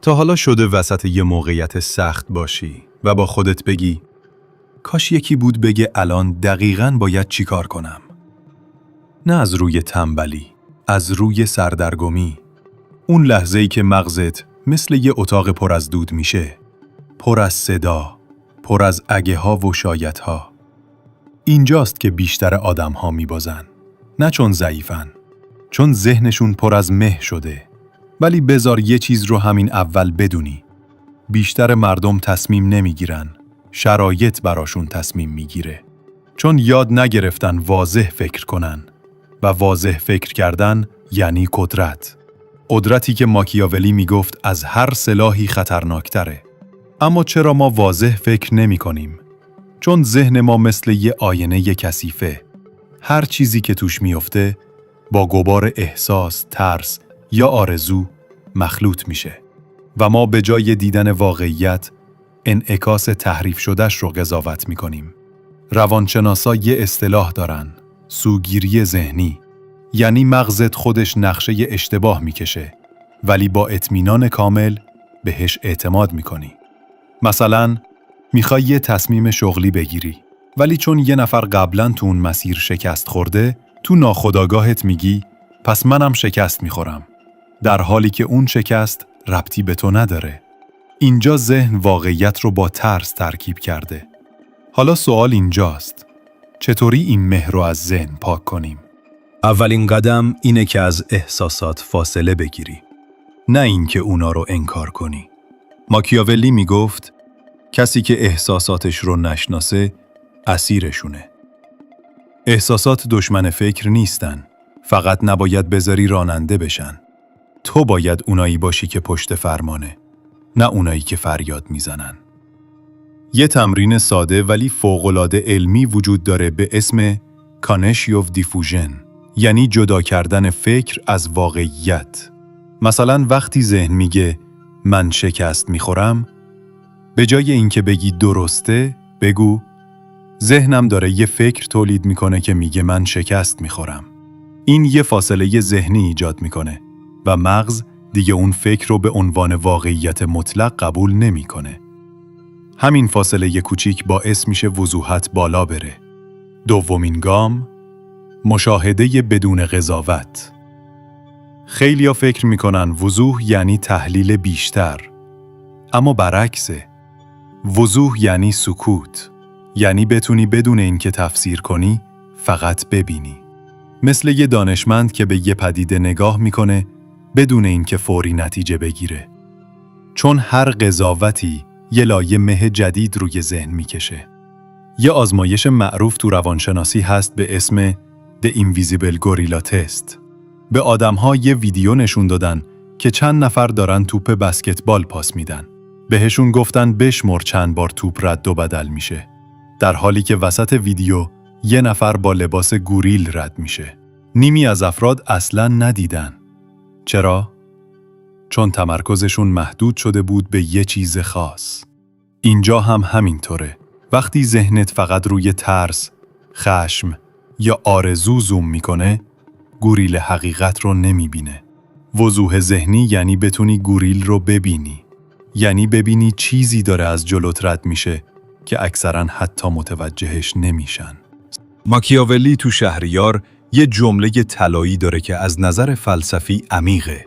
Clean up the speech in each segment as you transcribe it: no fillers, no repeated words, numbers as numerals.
تا حالا شده وسط یه موقعیت سخت باشی و با خودت بگی کاش یکی بود بگه الان دقیقاً باید چی کار کنم؟ نه از روی تنبلی، از روی سردرگمی. اون لحظه‌ای که مغزت مثل یه اتاق پر از دود میشه، پر از صدا، پر از اگه ها و شاید ها. اینجاست که بیشتر آدم ها میبازن. نه چون ضعیفن، چون ذهنشون پر از مه شده. ولی بذار یه چیز رو همین اول بدونی. بیشتر مردم تصمیم نمیگیرن. شرایط براشون تصمیم میگیره. چون یاد نگرفتن واضح فکر کنن. و واضح فکر کردن یعنی قدرت. قدرتی که ماکیاولی میگفت از هر سلاحی خطرناکتره. اما چرا ما واضح فکر نمی کنیم؟ چون ذهن ما مثل یه آینه کثیفه. هر چیزی که توش میفته با غبار احساس، ترس یا آرزو مخلوط میشه. و ما به جای دیدن واقعیت انعکاس تحریف شدهش رو قضاوت میکنیم. روانشناسا یه اصطلاح دارن، سوگیری ذهنی. یعنی مغزت خودش نقشه اشتباه میکشه ولی با اطمینان کامل بهش اعتماد میکنی. مثلا میخوای یه تصمیم شغلی بگیری ولی چون یه نفر قبلا تو اون مسیر شکست خورده تو ناخودآگاهت میگی پس منم شکست میخورم، در حالی که اون شکست ربطی به تو نداره. اینجا ذهن واقعیت رو با ترس ترکیب کرده. حالا سوال اینجاست، چطوری این مه رو از ذهن پاک کنیم؟ اولین قدم اینه که از احساسات فاصله بگیری، نه اینکه اونا رو انکار کنی. ماکیاولی میگفت کسی که احساساتش رو نشناسه اسیرشونه. احساسات دشمن فکر نیستن، فقط نباید بذاری راننده بشن. تو باید اونایی باشی که پشت فرمانه، نه اونایی که فریاد میزنن. یه تمرین ساده ولی فوق‌العاده علمی وجود داره به اسم کانشیوف دیفوژن، یعنی جدا کردن فکر از واقعیت. مثلا وقتی ذهن میگه من شکست میخورم، به جای اینکه بگی درسته، بگو ذهنم داره یه فکر تولید میکنه که میگه من شکست میخورم. این یه فاصله ذهنی ایجاد میکنه و مغز دیگه اون فکر رو به عنوان واقعیت مطلق قبول نمیکنه. همین فاصله کوچیک باعث میشه وضوحت بالا بره. دومین گام، مشاهده بدون قضاوت. خیلیا فکر میکنن وضوح یعنی تحلیل بیشتر، اما برعکسه. وضوح یعنی سکوت، یعنی بتونی بدون اینکه تفسیر کنی فقط ببینی. مثل یه دانشمند که به یه پدیده نگاه میکنه بدون اینکه فوری نتیجه بگیره. چون هر قضاوتی یه لایه مه جدید روی ذهن میکشه. یه آزمایش معروف تو روانشناسی هست به اسم The Invisible Gorilla Test. به آدم‌ها یه ویدیو نشون دادن که چند نفر دارن توپ بسکتبال پاس میدن. بهشون گفتن بشمر چند بار توپ رد و بدل میشه. در حالی که وسط ویدیو یه نفر با لباس گوریل رد میشه. نیمی از افراد اصلاً ندیدن. چرا؟ چون تمرکزشون محدود شده بود به یه چیز خاص. اینجا هم همینطوره. وقتی ذهنت فقط روی ترس، خشم یا آرزو زوم میکنه، گوریل حقیقت رو نمیبینه. وضوح ذهنی یعنی بتونی گوریل رو ببینی. یعنی ببینی چیزی داره از جلوت رد میشه که اکثراً حتی متوجهش نمیشن. ماکیاولی تو شهریار یه جمله طلایی داره که از نظر فلسفی عمیقه.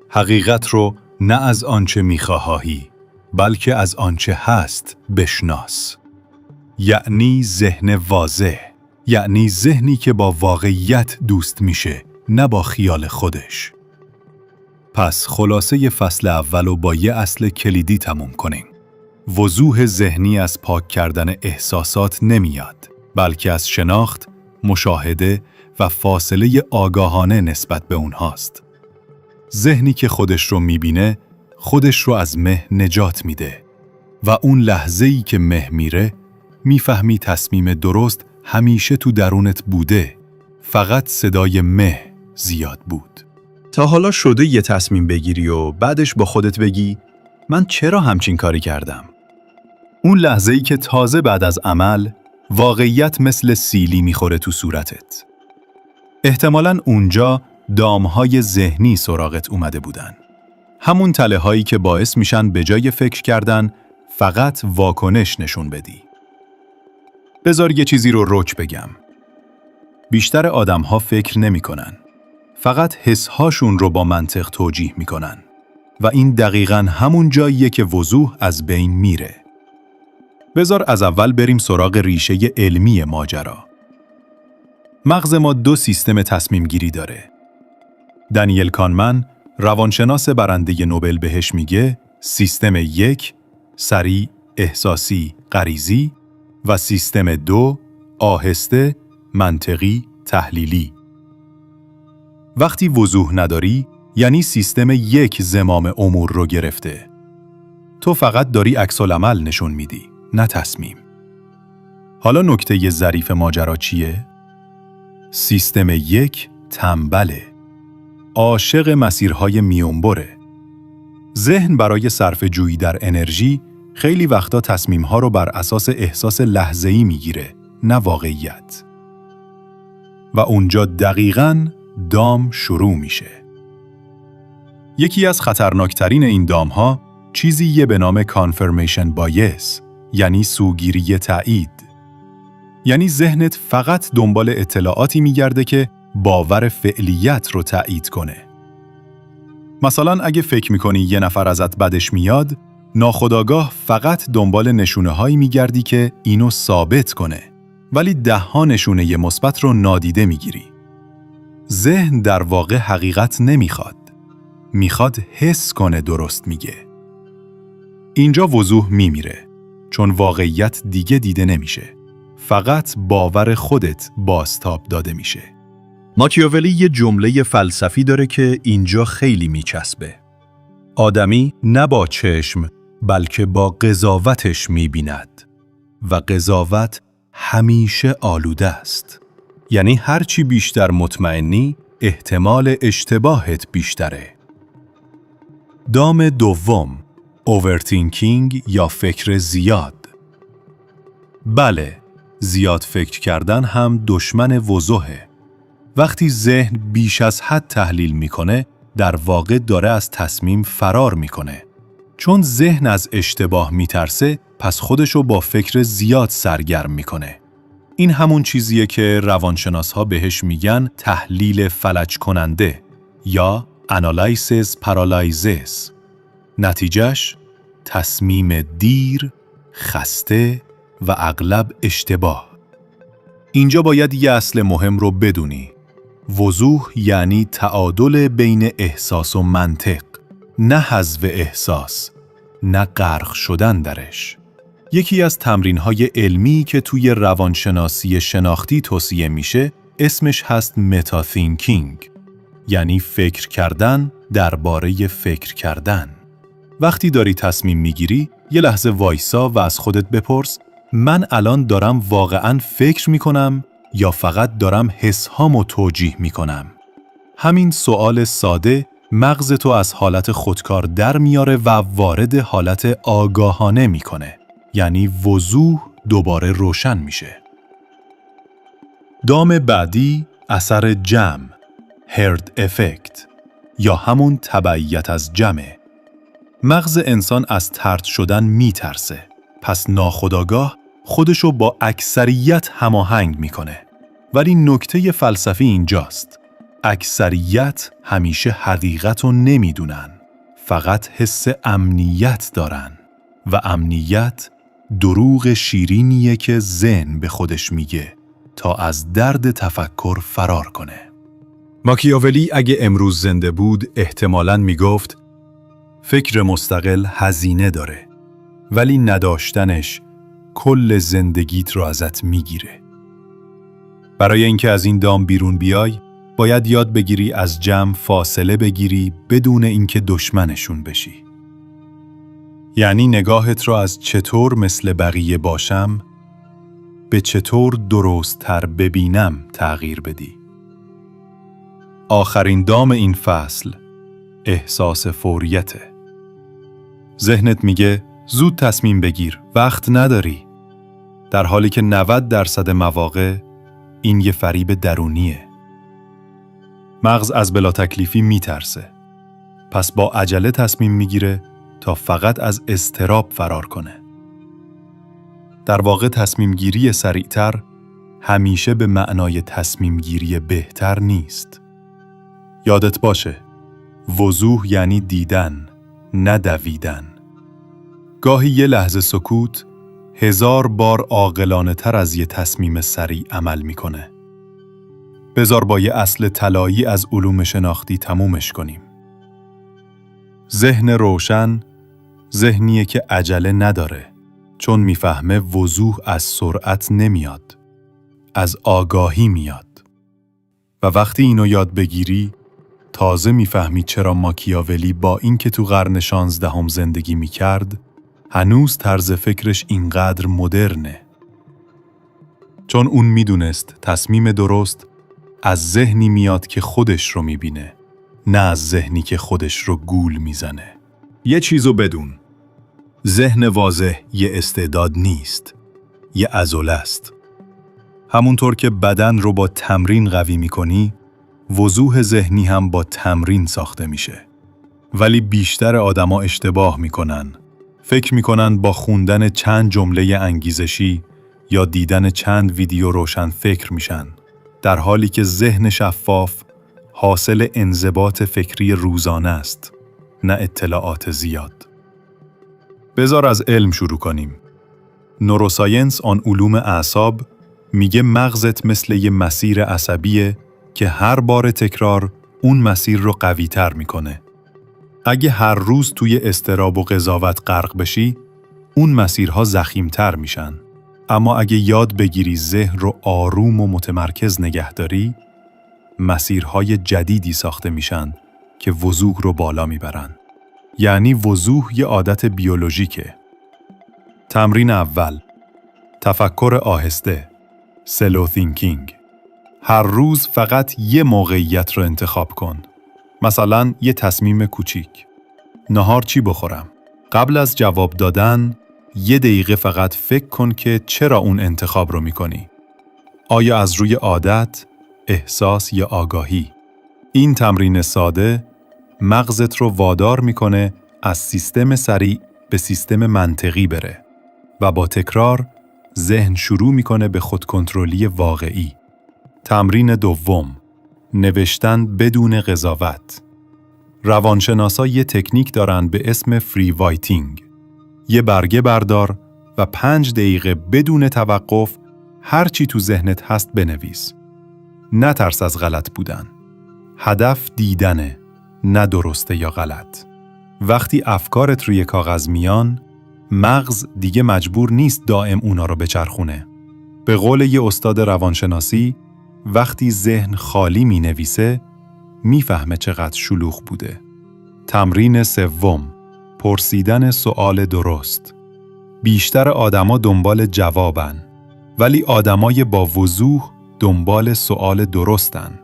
حقیقت رو نه از آنچه میخواهی، بلکه از آنچه هست بشناس. یعنی ذهن واضح، یعنی ذهنی که با واقعیت دوست میشه، نه با خیال خودش. پس خلاصه فصل اول رو با یه اصل کلیدی تموم کنیم. وضوح ذهنی از پاک کردن احساسات نمیاد، بلکه از شناخت، مشاهده و فاصله آگاهانه نسبت به اونهاست. ذهنی که خودش رو میبینه، خودش رو از مه نجات میده. و اون لحظه‌ای که مه میره، میفهمی تصمیم درست همیشه تو درونت بوده. فقط صدای مه زیاد بود. تا حالا شده یه تصمیم بگیری و بعدش با خودت بگی من چرا همچین کاری کردم؟ اون لحظه‌ای که تازه بعد از عمل واقعیت مثل سیلی میخوره تو صورتت. احتمالاً اونجا دامهای ذهنی سراغت اومده بودن. همون تله هایی که باعث میشن به جای فکر کردن فقط واکنش نشون بدی. بذار یه چیزی رو رک بگم. بیشتر آدم ها فکر نمی کنن. فقط حسهاشون رو با منطق توجیه می کنن. و این دقیقاً همون جاییه که وضوح از بین میره. بذار از اول بریم سراغ ریشه علمی ماجرا. مغز ما 2 سیستم تصمیم گیری داره. دانیل کانمن، روانشناس برنده نوبل بهش میگه سیستم 1 سریع، احساسی، غریزی و سیستم 2 آهسته، منطقی، تحلیلی. وقتی وضوح نداری، یعنی سیستم 1 زمام امور رو گرفته. تو فقط داری عکس‌العمل نشون میدی، نه تصمیم. حالا نکته ظریف ماجرا چیه؟ سیستم 1 تنبله. عاشق مسیرهای میونبره. ذهن برای صرفه‌جویی در انرژی خیلی وقتا تصمیم‌ها رو بر اساس احساس لحظه‌ای میگیره، نه واقعیت. و اونجا دقیقاً دام شروع میشه. یکی از خطرناکترین این دام‌ها چیزیه به نام confirmation bias، یعنی سوگیری تایید. یعنی ذهنت فقط دنبال اطلاعاتی میگرده که باور فعلیت رو تایید کنه. مثلا اگه فکر میکنی یه نفر ازت بدش میاد، ناخودآگاه فقط دنبال نشونه‌هایی میگردی که اینو ثابت کنه، ولی 10 نشونه مثبت رو نادیده میگیری. ذهن در واقع حقیقت نمیخواد. میخواد حس کنه درست میگه. اینجا وضوح میمیره، چون واقعیت دیگه دیده نمیشه. فقط باور خودت بازتاب داده میشه. ماکیاولی یه جمله فلسفی داره که اینجا خیلی میچسبه. آدمی نه با چشم بلکه با قضاوتش میبیند و قضاوت همیشه آلوده است. یعنی هرچی بیشتر مطمئنی احتمال اشتباهت بیشتره. دام دوم، اوورتینکینگ یا فکر زیاد. بله، زیاد فکر کردن هم دشمن وضوحه. وقتی ذهن بیش از حد تحلیل میکنه، در واقع داره از تصمیم فرار میکنه. چون ذهن از اشتباه میترسه، پس خودشو با فکر زیاد سرگرم میکنه. این همون چیزیه که روانشناس‌ها بهش میگن تحلیل فلج کننده یا analysis paralysis. نتیجهش تصمیم دیر، خسته و اغلب اشتباه. اینجا باید یه اصل مهم رو بدونی. وضوح یعنی تعادل بین احساس و منطق، نه حذف احساس، نه غرق شدن درش. یکی از تمرین‌های علمی که توی روانشناسی شناختی توصیه میشه، اسمش هست متا تینکینگ، یعنی فکر کردن درباره فکر کردن. وقتی داری تصمیم میگیری، یه لحظه وایسا و از خودت بپرس من الان دارم واقعاً فکر میکنم یا فقط دارم حسهامو توجیه میکنم؟ همین سوال ساده مغزتو از حالت خودکار در میاره و وارد حالت آگاهانه میکنه. یعنی وضوح دوباره روشن میشه. دام بعدی اثر جمع، هرد افکت، یا همون تبعیت از جمع. مغز انسان از طرد شدن میترسه، پس ناخودآگاه خودشو با اکثریت هماهنگ میکنه. ولی نکته فلسفی اینجاست. اکثریت همیشه حقیقت رو نمیدونن، فقط حس امنیت دارن و امنیت دروغ شیرینیه که ذهن به خودش میگه تا از درد تفکر فرار کنه. ماکیاولی اگه امروز زنده بود احتمالاً میگفت فکر مستقل هزینه داره، ولی نداشتنش کل زندگیت رو ازت میگیره. برای اینکه از این دام بیرون بیای، باید یاد بگیری از جمع فاصله بگیری بدون اینکه دشمنشون بشی. یعنی نگاهت رو از چطور مثل بقیه باشم به چطور درست‌تر ببینم تغییر بدی. آخرین دام این فصل احساس فوریته. ذهنت میگه زود تصمیم بگیر، وقت نداری. در حالی که 90% مواقع این یه فریب درونیه. مغز از بلا تکلیفی میترسه. پس با عجله تصمیم میگیره تا فقط از اضطراب فرار کنه. در واقع تصمیم گیری سریعتر همیشه به معنای تصمیم گیری بهتر نیست. یادت باشه، وضوح یعنی دیدن، نه دویدن. گاهی یه لحظه سکوت 1000 بار عاقلانه تر از یه تصمیم سریع عمل میکنه. بذار با یه اصل طلایی از علوم شناختی تمومش کنیم. ذهن روشن ذهنیه که عجله نداره، چون میفهمه وضوح از سرعت نمیاد، از آگاهی میاد. و وقتی اینو یاد بگیری، تازه میفهمی چرا ماکیاولی با اینکه تو قرن 16 زندگی میکرد، هنوز طرز فکرش اینقدر مدرنه. چون اون میدونست تصمیم درست از ذهنی میاد که خودش رو میبینه، نه از ذهنی که خودش رو گول میزنه. یه چیزو بدون، ذهن واضح یه استعداد نیست، یه عضله است. همونطور که بدن رو با تمرین قوی میکنی، وضوح ذهنی هم با تمرین ساخته میشه. ولی بیشتر آدما اشتباه میکنن. فکر میکنن با خوندن چند جمله انگیزشی یا دیدن چند ویدیو روشن فکر میشن، در حالی که ذهن شفاف حاصل انضباط فکری روزانه است، نه اطلاعات زیاد. بذار از علم شروع کنیم. نوروساینس آن علوم اعصاب میگه مغزت مثل یه مسیر عصبیه که هر بار تکرار اون مسیر رو قوی تر میکنه. اگه هر روز توی اضطراب و قضاوت غرق بشی، اون مسیرها ضخیم‌تر میشن. اما اگه یاد بگیری ذهن رو آروم و متمرکز نگه داری، مسیرهای جدیدی ساخته میشن که وضوح رو بالا میبرن. یعنی وضوح یه عادت بیولوژیکه. تمرین اول، تفکر آهسته، سلو تینکینگ. هر روز فقط یه موقعیت رو انتخاب کن. مثلا یه تصمیم کوچیک. نهار چی بخورم؟ قبل از جواب دادن 1 دقیقه فقط فکر کن که چرا اون انتخاب رو میکنی. آیا از روی عادت، احساس یا آگاهی؟ این تمرین ساده مغزت رو وادار میکنه از سیستم سریع به سیستم منطقی بره و با تکرار ذهن شروع میکنه به خودکنترلی واقعی. تمرین دوم، نوشتن بدون قضاوت. روانشناسا یه تکنیک دارن به اسم فری رایتینگ. یه برگه بردار و 5 دقیقه بدون توقف هر چی تو ذهنت هست بنویس. نترس از غلط بودن. هدف دیدنه، نه درسته یا غلط. وقتی افکارت روی کاغذ میان، مغز دیگه مجبور نیست دائم اونا رو بچرخونه. به قول یه استاد روانشناسی، وقتی ذهن خالی می نویسه، میفهمه چقدر شلوغ بوده. تمرین سوم، پرسیدن سوال درست. بیشتر آدما دنبال جوابن، ولی آدمای با وضوح دنبال سوال درستن.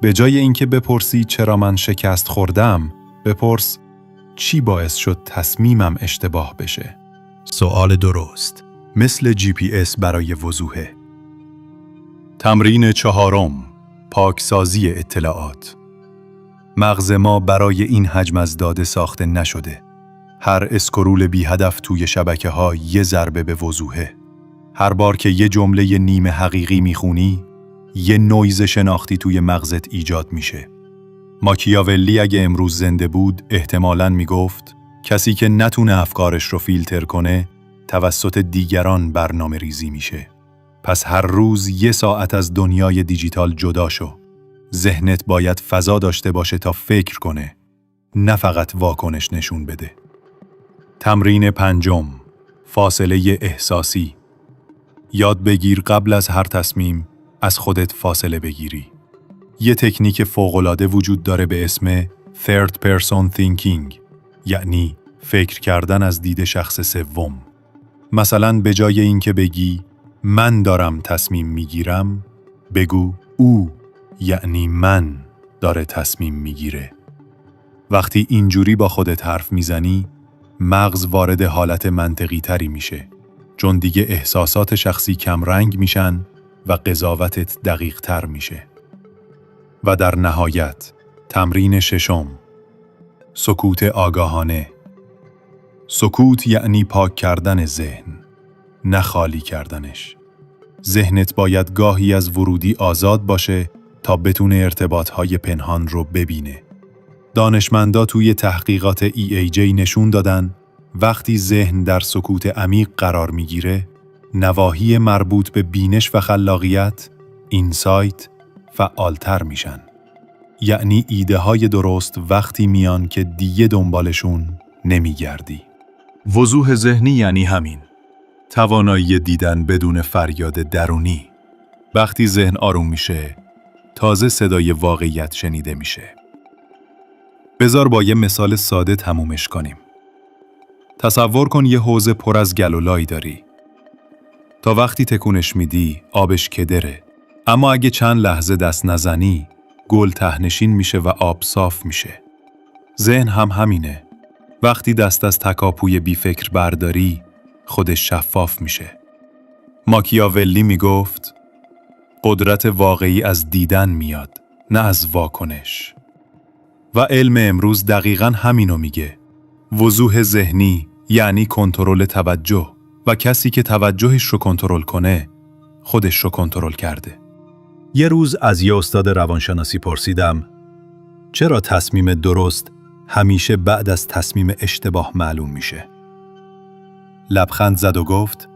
به جای اینکه بپرسی چرا من شکست خوردم، بپرس چی باعث شد تصمیمم اشتباه بشه. سوال درست، مثل GPS برای وضوحه. تمرین چهارم، پاکسازی اطلاعات. مغز ما برای این حجم از داده ساخته نشده. هر اسکرول بی هدف توی شبکه‌ها یه ضربه به وضوحه. هر بار که یه جمله نیمه حقیقی میخونی، یه نویز شناختی توی مغزت ایجاد میشه. ماکیاولی اگه امروز زنده بود احتمالاً میگفت کسی که نتونه افکارش رو فیلتر کنه توسط دیگران برنامه ریزی میشه. پس هر روز 1 ساعت از دنیای دیجیتال جدا شو. ذهنت باید فضا داشته باشه تا فکر کنه، نه فقط واکنش نشون بده. تمرین پنجم، فاصله احساسی. یاد بگیر قبل از هر تصمیم از خودت فاصله بگیری. یه تکنیک فوق‌العاده وجود داره به اسم Third Person Thinking، یعنی فکر کردن از دید شخص سوم. مثلا به جای اینکه بگی من دارم تصمیم میگیرم، بگو او، یعنی من، داره تصمیم میگیره. وقتی اینجوری با خودت حرف میزنی، مغز وارد حالت منطقی تری میشه، چون دیگه احساسات شخصی کم رنگ میشن و قضاوتت دقیق تر میشه. و در نهایت، تمرین ششم، سکوت آگاهانه. سکوت یعنی پاک کردن ذهن، نه خالی کردنش. ذهنت باید گاهی از ورودی آزاد باشه تا بتونه ارتباطهای پنهان رو ببینه. دانشمندا توی تحقیقات EAJ نشون دادن وقتی ذهن در سکوت عمیق قرار میگیره، نواحی مربوط به بینش و خلاقیت، اینسایت، فعالتر میشن. یعنی ایده های درست وقتی میان که دیگه دنبالشون نمیگردی. وضوح ذهنی یعنی همین. توانایی دیدن بدون فریاد درونی. وقتی ذهن آروم میشه، تازه صدای واقعیت شنیده میشه. بذار با یه مثال ساده تمومش کنیم. تصور کن یه حوض پر از گلولایی داری. تا وقتی تکونش میدی، آبش کدره. اما اگه چند لحظه دست نزنی، گل ته‌نشین میشه و آب صاف میشه. ذهن هم همینه. وقتی دست از تکاپوی بیفکر برداری، خودش شفاف میشه. ماکیاولی میگفت قدرت واقعی از دیدن میاد، نه از واکنش. و علم امروز دقیقاً همینو میگه. وضوح ذهنی یعنی کنترل توجه و کسی که توجهش رو کنترل کنه، خودش رو کنترل کرده. یه روز از یه استاد روانشناسی پرسیدم چرا تصمیم درست همیشه بعد از تصمیم اشتباه معلوم میشه؟ لبخند زد و گفت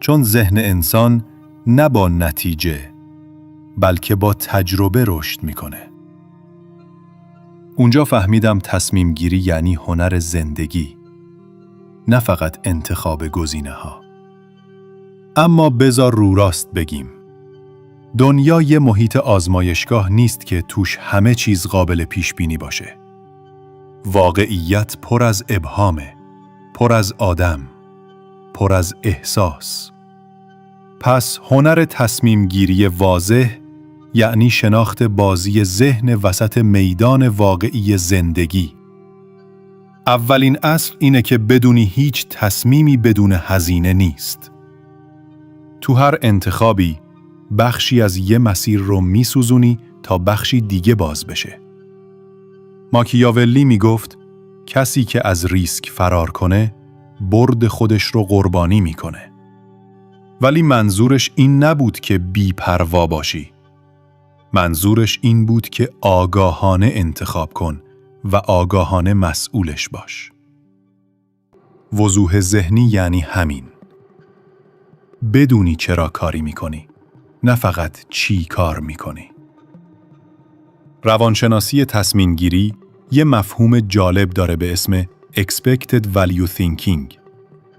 چون ذهن انسان نه با نتیجه بلکه با تجربه رشد میکنه. اونجا فهمیدم تصمیم گیری یعنی هنر زندگی، نه فقط انتخاب گزینه ها. اما بذار رو راست بگیم. دنیا یه محیط آزمایشگاه نیست که توش همه چیز قابل پیش بینی باشه. واقعیت پر از ابهامه، پر از آدم، پر از احساس. پس هنر تصمیم گیری واضح یعنی شناخت بازی ذهن وسط میدان واقعی زندگی. اولین اصل اینه که بدونی هیچ تصمیمی بدون هزینه نیست. تو هر انتخابی بخشی از یه مسیر رو میسوزونی تا بخشی دیگه باز بشه. ماکیاولی میگفت کسی که از ریسک فرار کنه برد خودش رو قربانی میکنه. ولی منظورش این نبود که بی‌پروا باشی. منظورش این بود که آگاهانه انتخاب کن و آگاهانه مسئولش باش. وضوح ذهنی یعنی همین. بدونی چرا کاری میکنی، نه فقط چی کار میکنی. روانشناسی تصمیم گیری یه مفهوم جالب داره به اسم Expected Value Thinking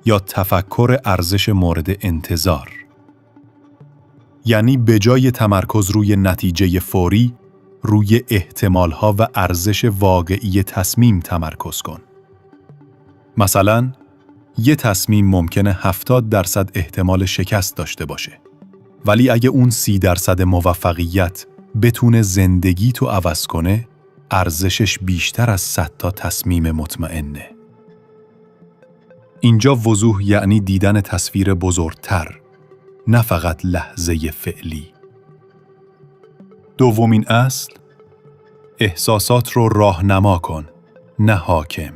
یا تفکر ارزش مورد انتظار. یعنی به جای تمرکز روی نتیجه فوری، روی احتمالها و ارزش واقعی تصمیم تمرکز کن. مثلا، یه تصمیم ممکنه 70% احتمال شکست داشته باشه. ولی اگه اون 30% موفقیت بتونه زندگی تو عوض کنه، ارزشش بیشتر از 100 تا تصمیم مطمئنه. اینجا وضوح یعنی دیدن تصویر بزرگتر، نه فقط لحظه فعلی. دومین اصل، احساسات رو راهنما کن، نه حاکم.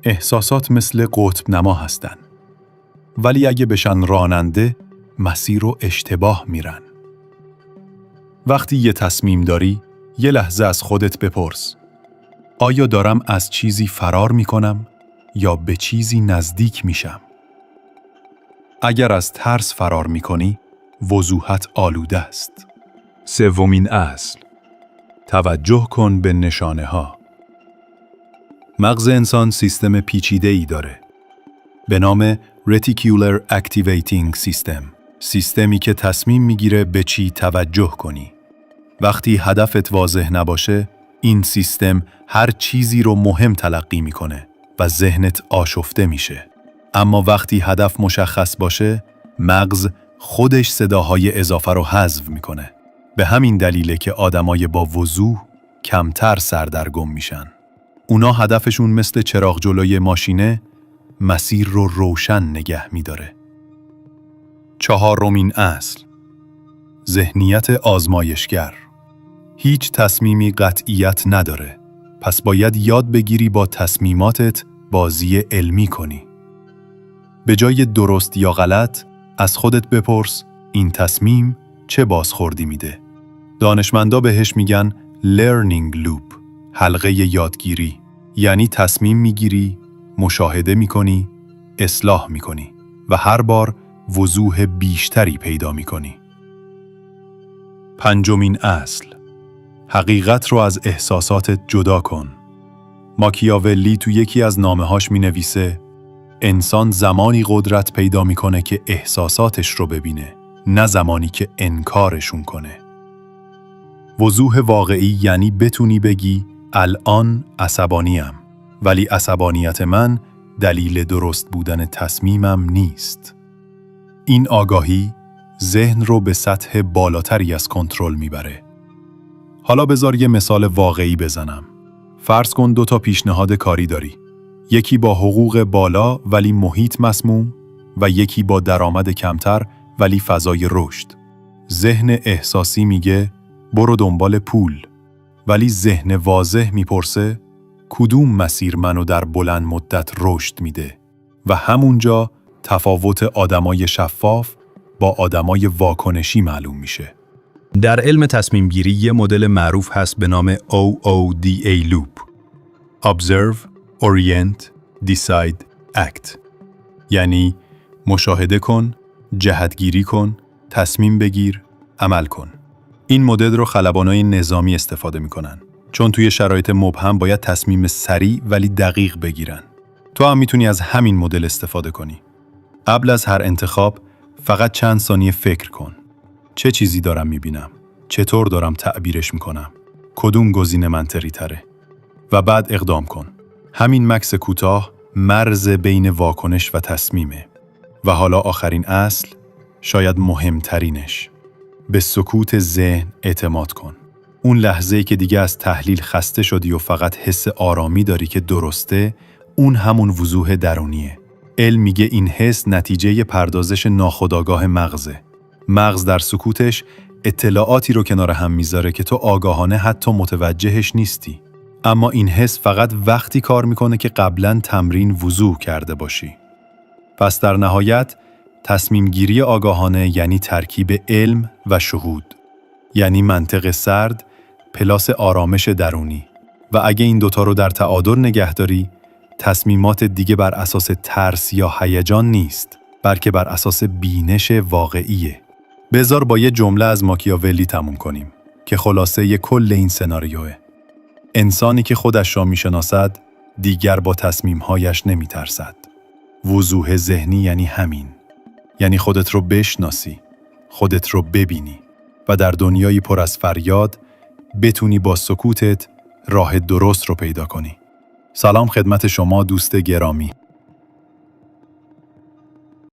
احساسات مثل قطب نما هستن. ولی اگه بشن راننده، مسیر رو اشتباه میرن. وقتی یه تصمیم داری، یه لحظه از خودت بپرس. آیا دارم از چیزی فرار میکنم یا به چیزی نزدیک میشم؟ اگر از ترس فرار میکنی، وضوحت آلوده است. سومین اصل، توجه کن به نشانه ها. مغز انسان سیستم پیچیده‌ای داره به نام Reticular Activating System، سیستمی که تصمیم میگیره به چی توجه کنی. وقتی هدفت واضح نباشه، این سیستم هر چیزی رو مهم تلقی میکنه و ذهنت آشفته میشه. اما وقتی هدف مشخص باشه، مغز خودش صداهای اضافه رو حذف میکنه. به همین دلیله که آدمای با وضوح کمتر سردرگم میشن. اونا هدفشون مثل چراغ جلوی ماشینه، مسیر رو روشن نگه میداره. چهارمین اصل، ذهنیت آزمایشگر. هیچ تصمیمی قطعیت نداره. پس باید یاد بگیری با تصمیماتت بازی علمی کنی. به جای درست یا غلط، از خودت بپرس این تصمیم چه بازخوردی میده؟ دانشمندا بهش میگن learning loop، حلقه یادگیری. یعنی تصمیم میگیری، مشاهده میکنی، اصلاح میکنی و هر بار وضوح بیشتری پیدا میکنی. پنجمین اصل، حقیقت رو از احساساتت جدا کن. ماکیاولی تو یکی از نامه‌هاش می‌نویسه انسان زمانی قدرت پیدا میکنه که احساساتش رو ببینه، نه زمانی که انکارشون کنه. وضوح واقعی یعنی بتونی بگی الان عصبانیم، ولی عصبانیت من دلیل درست بودن تصمیمم نیست. این آگاهی ذهن رو به سطح بالاتری از کنترل میبره. حالا بذار یه مثال واقعی بزنم. فرض کن 2 پیشنهاد کاری داری. یکی با حقوق بالا ولی محیط مسموم و یکی با درآمد کمتر ولی فضای رشد. ذهن احساسی میگه برو دنبال پول، ولی ذهن واضح میپرسه کدوم مسیر منو در بلند مدت رشد میده؟ و همونجا تفاوت آدمای شفاف با آدمای واکنشی معلوم میشه. در علم تصمیم گیری یه مدل معروف هست به نام OODA Loop. Observe, Orient, Decide, Act. یعنی مشاهده کن، جهتگیری کن، تصمیم بگیر، عمل کن. این مدل رو خلبانای نظامی استفاده میکنن، چون توی شرایط مبهم باید تصمیم سریع ولی دقیق بگیرن. تو هم میتونی از همین مدل استفاده کنی. قبل از هر انتخاب فقط چند ثانیه فکر کن. چه چیزی دارم میبینم؟ چطور دارم تعبیرش میکنم؟ کدوم گزینه منطقی تره؟ و بعد اقدام کن. همین مکث کوتاه مرز بین واکنش و تصمیمه. و حالا آخرین اصل، شاید مهمترینش. به سکوت ذهن اعتماد کن. اون لحظه‌ای که دیگه از تحلیل خسته شدی و فقط حس آرامی داری که درسته، اون همون وضوح درونیه. علم میگه این حس نتیجه پردازش ناخودآگاه مغزه. مغز در سکوتش اطلاعاتی رو کنار هم میذاره که تو آگاهانه حتی متوجهش نیستی. اما این حس فقط وقتی کار میکنه که قبلاً تمرین وضوح کرده باشی. پس در نهایت تصمیم گیری آگاهانه یعنی ترکیب علم و شهود. یعنی منطق سرد پلاس آرامش درونی. و اگه این دوتا رو در تعادل نگه داری، تصمیمات دیگه بر اساس ترس یا هیجان نیست، بلکه بر اساس بینش واقعیه. بذار با یه جمله از ماکیاولی تموم کنیم که خلاصه کل این سناریوه. انسانی که خودش را میشناسد دیگر با تصمیمهایش نمیترسد. وضوح ذهنی یعنی همین. یعنی خودت رو بشناسی، خودت رو ببینی و در دنیایی پر از فریاد بتونی با سکوتت راه درست رو پیدا کنی. سلام خدمت شما دوست گرامی.